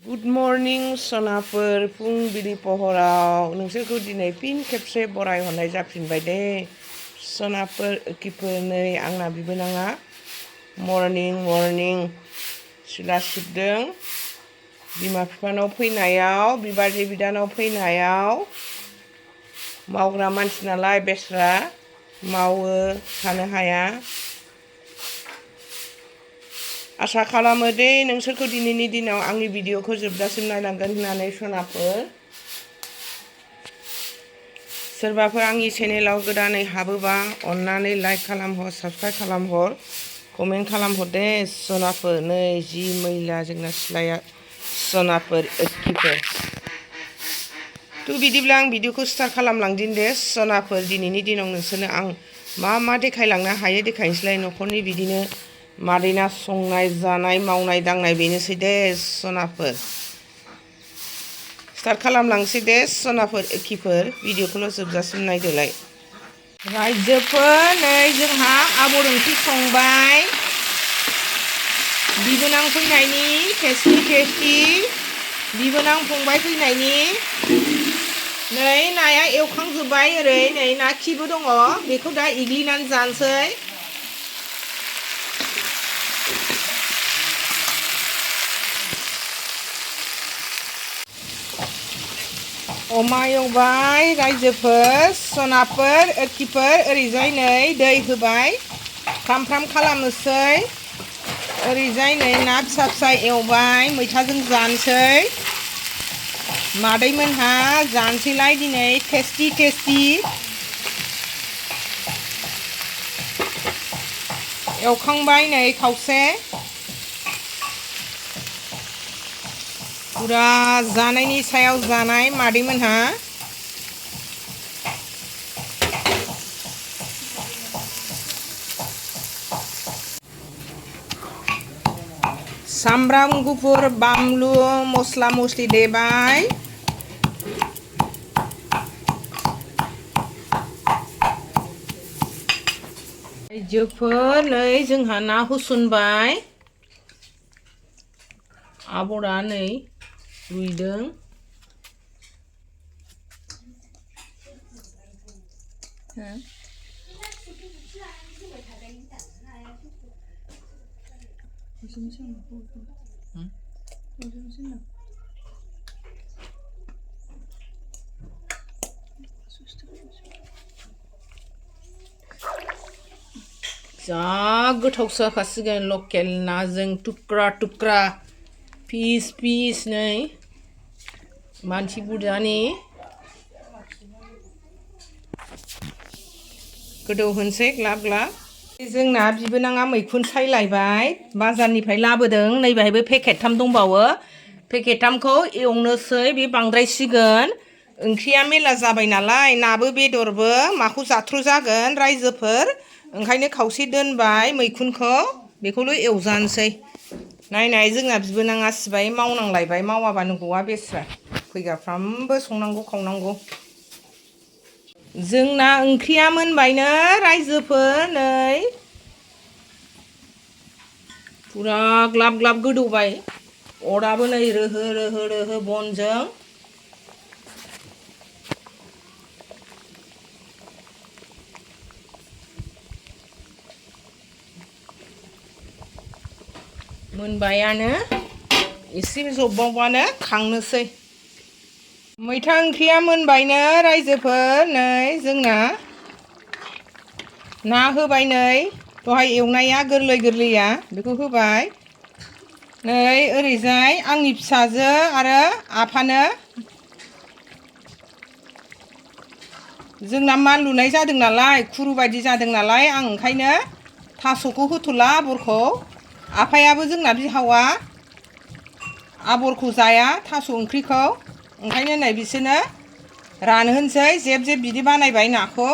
Good morning सनाफोर फुंबिलि पहराव नोंसोरखौ दिनै फिन खेबसे बरायहरनाय जाफिनबाय दे सनाफोर एखिफोर नै आंना बिबोनाङा मर्निं सिला सिबदों बिमा बिफानाव फैनायाव बिबाजै बिदानाव फैनायाव मावग्रा मानसि नालाय बेस्रा मावो थानो हाया आसा खालामो दे नोंसोरखौ दिनैनि दिनाव आंनि भिडिअखौ जोबजासिम नायलांगोन होननानै सनाफोर सोरबाफोर आंनि चेनेलाव गोदानै हाबोबा अन्नानै लाइक खालामहर साबस्क्राइब खालामहर कमेन्ट खालामहर दे सनाफोर नै जि मैला जोंना सिलाया सनाफोर एखिफोर बिदिब्ला आं भिडिअखौ स्टार्ट खालामलांदिनि दे सनाफोर दिनैनि दिनाव नोंसोरनो आं मा देखायलांनो हायो देखायनोसैलाय न'खरनि बिदिनो मादैना संनाय जानाय मावनाय दांनाय बेनोसै दे सनाफोर स्टार्ट खालामलांसै दे सनाफोर एखिफोर भिडिअखौल' जोबजासिम नायदोलाय रायजोफोर नै जोंहा आबर ओंख्रि संबाय बिबोनां फैनायनि टेस्टि बिबोनां फंबाय फैनायनि नै नाया एवखांजोब्बाय ओरै नै ना खिबो दङ बेखौ दा एग्लिनानै जानोसै अमा एवबाय रायजोफोर सनाफोर एखिफोर ओरैजाय नै दै होबाय फ्राम खालामनोसै ओरैजाय नै ना फिसा एवबाय मैथाजों जानोसै मादैमोनहा जानोसैलाय दिनै टेस्टि एवखांबाय नै खावसे पुरा जानायनि सायाव जानाय मादैमोनहा सामब्राम गुफुर बानलु मस्ला मस्लि देबाय रायजोफोर नै जोंहा ना होसनबाय आबरा नै रुइदों जा गोथावसो जाखासिगोन लकेल नाजों टुक्रा पिस नै मानसि बुरजानि गोदौ होनसै ग्लाब जोंना बिबोनाङा मैखुन सायलायबाय बाजारनिफ्राय लाबोदों नैबेहायबो पेकेटथाम दंबावो पेकेटथामखौ एवनोसै बे बांद्रायसिगोन ओंख्रिया मेला जाबाय नालाय नाबो बेदरबो माखौ जाथ्र' जागोन रायजोफोर ओंखायनो खावसे दोनबाय मैखुनखौ बेखौल' एवजानोसै नायनाय जोंना बिबोनाङा सिबाय मावनांलायबाय मावाबानो गवा बेस्रा फैग्राफ्रामबो संनांगौ खावनांगौ जोंना ओंख्रिया मोनबायनो रायजोफोर नै पुरा ग्लाब गोदौबाय अराबो नै रोहो बनजों मोनबायानो एसे जबबावबानो खांनोसै मैथा ओंख्रिया मोनबायनो रायजोफोर नै जोंना ना होबाय नै दहाय एवनाया गोरलैया बेखौ होबाय नै ओरैजाय आंनि फिसाजो आरो आफानो जोंना मान लुनाय जादों नालाय खुरु बायदि जादों नालाय आं ओंखायनो थास'खौ होथ'ला आबरखौ आफायाबो जोंना बिहावा आबरखौ जाया थास' ओंख्रिखौ ओंखायनो नै बिसोरनो रानहोनोसै जेब बिदि बानायबाय नाखौ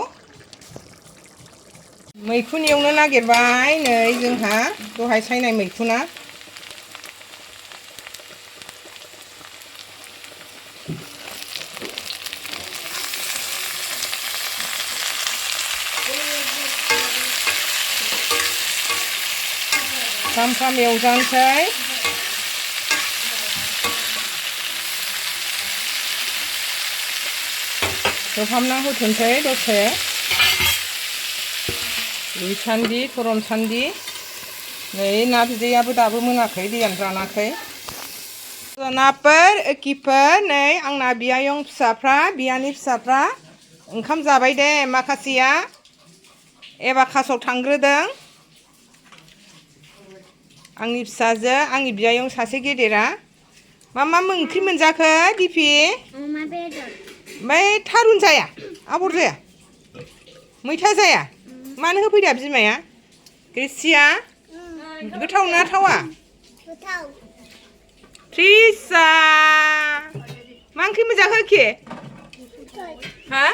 मैखुन एवनो नागिरबाय नै जोंहा दहाय सायनाय मैखुना फ्राम एवजानोसै खोबहाबना होथ'नोसै दसे रुइसान्दि थरमसान्दि नै ना बिदैयाबो दाबो मोनाखै दैयानो रानाखै सोनाफोर एखिफोर नै आंना बियायं फिसाफ्रा बियानि फिसाफ्रा ओंखाम जाबाय दे माखासेया एबाकासाव थांग्रोदों आंनि फिसाजो आंनि बियायं सासे गेदेरा मा ओंख्रि मोनजाखो दिपि अमा बेदर ओमफ्राय थारुन जाया आबर जाया मैथा जाया मानो होफैदा बिमाया क्रिस्टिया गोथाव ना थावा गोथाव ट्रिसा मा ओंख्रि मोनजाखो एखे हा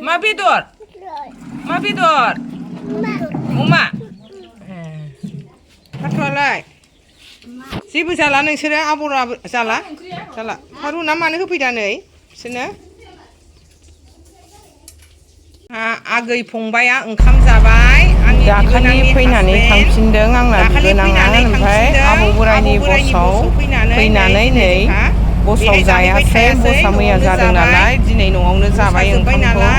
मा बेदर अमा हाथ'आलाय जेबो जाला नोंसोरो आबराबो जाला थारुना मानो होफैदा नै बिसोरनो आगै फंबाया ओंखाम जाबाय आंनि दाखालि फैनानै थांफिनदों आंना बिबोनाङा ओमफ्राय आबौ बोरायनि बसाव फैनानै नै बसाव जायासै बसा मैया जादों नालाय दिनै न'आवनो जाबाय ओंखामखौ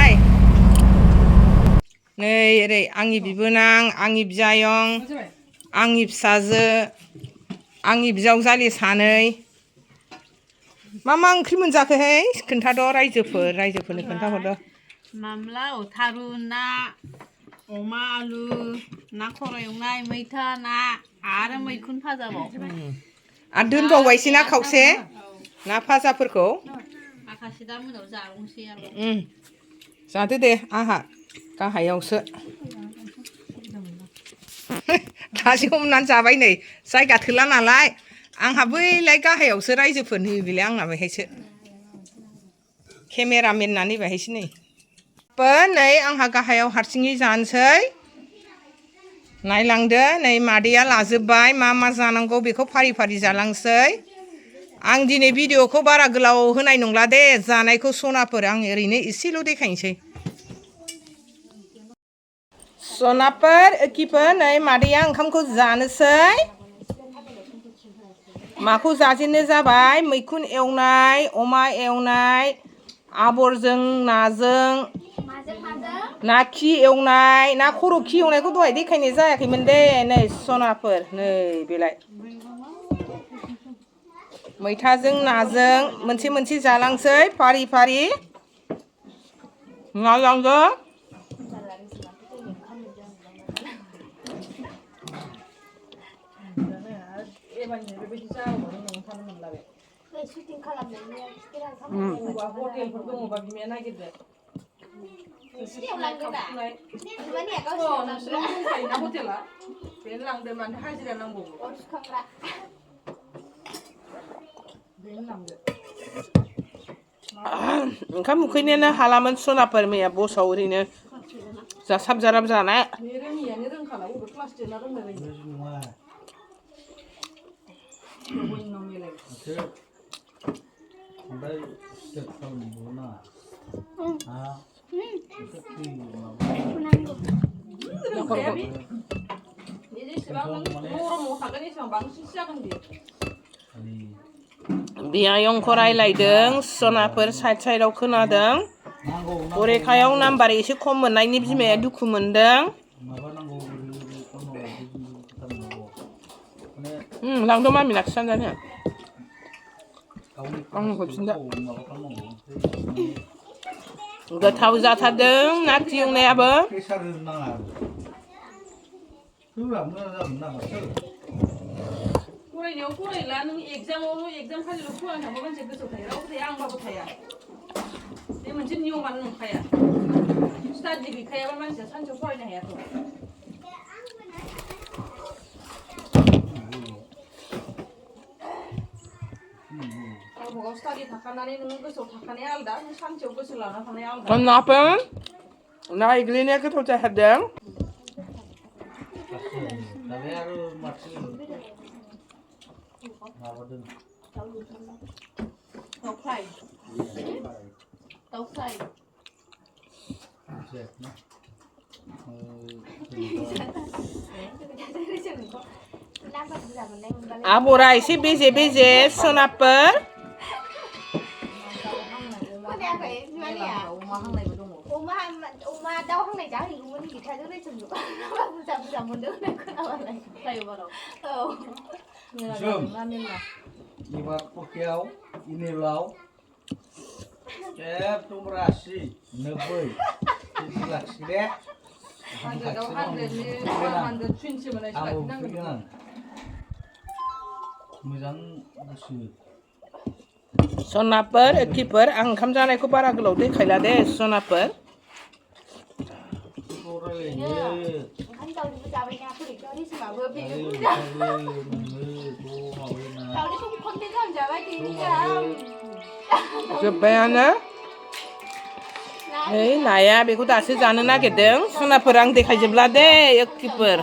नै ओरै आंनि बिबोनां आंनि बियायं आंनि फिसाजो आंनि बिजावजालि सानै मा ओंख्रि मोनजाखोहाय खोन्थाद' रायजोफोरनो खोन्थाहरद' मामलाव थारुन ना अमा आलु ना खर' एवनाय मैथा ना आरो मैखुन भाजाबाव आरो दोनबावबायसै ना खावसे ना भाजाफोरखौ माखासे दा मोनायाव जाबावनोसै आरो जादो दे आंहा गाहायावसो दासो हमनानै जाबाय नै जायगा थोला नालाय आंहा बैलाय गाहायावसो रायजोफोरनो होयो बेलाय आंना बेहायसो केमेरामेनना नैबेहायसो नै नै आंहा गाहायाव हारसिङै जानोसै नायलांदो नै मादैया लाजोबबाय मा जानांगौ बेखौ फारि फारि जालांसै आं दिनै भिडिअ'खौ बारा गोलाव होनाय नंला दे जानायखौ सनाफोर आं ओरैनो एसेल' देखायनोसै सनाफोर एखिफोर नै मादैया ओंखामखौ जानोसै माखौ जाजेननो जाबाय मैखुन एवनाय अमा एवनाय आबरजों नाजों ना खि एवनाय ना खर' खि एवनायखौ दहाय देखायनाय जायाखैमोन दे नै सनाफोर नै बेलाय मैथाजों नाजों मोनसे जालांसै फारि फारि नायलांदो हटेलफोर दङबा बिमाया नागिरदो हटेला बेनो लांदो मानो हाजिरा नांबावगौ ओंखाम उखैनायानो हालामोन सनाफोर मैया बसाव ओरैनो जासाब जाराब जानाय बियायंखौ रायलायदों सनाफोर साइडआव खोनादों बरेखायाव नाम्बार एसे खम मोननायनि बिमाया दुखु मोनदों लांदो मामि लाखिनानै जानो आं होफिनदो गोथाव जाथारदों ना खि एवनायाबो फरायनायाव फरायला नों एगजाम खालिल' फरायनो थांबा मानसिया गोसोआव थायो रावबो थाया आंबाबो थाया बे मोनसे नियमानो नंखाया स्टाडि गैखायाबा मानसिया सानसेयाव फरायनो हायाथ' गावबागाव स्टाडि थाखानानै नोङो गोसोआव थाखानाया आलादा नों सानसेयाव गोसो लाना थानाया आलादा ना एग्लिनाया गोथाव जाथारदों आबरा एसे बेजे सनाफोर खोनायाखै बिमानिया अमा हांनायबो दङ अमा दाउ हांनाय जाहैगौमोन गिथारजों रायजोबो बुरजा बुरजा मोनदों होननाय खोनाबालाय फ्लाइअभाराव औ Ibat Pokiau, Inilau, Jeb Rasi, Neboi, Tidak Sidek, Moजां गुसु सनाफोर एखिफोर आं ओंखाम जानायखौ बारा गोलाव देखायला दे सनाफोर ओंखाम दाउजोंबो जाबायना फरिखायाव रेसिमाबो बेनो दाउदैखौ खननै गाहाम जाबाय दिनै गाहाम जोब्बायानो नै नाया बेखौ दासो जानो नागिरदों सनाफोर आं देखायजोबला दे एखिफोर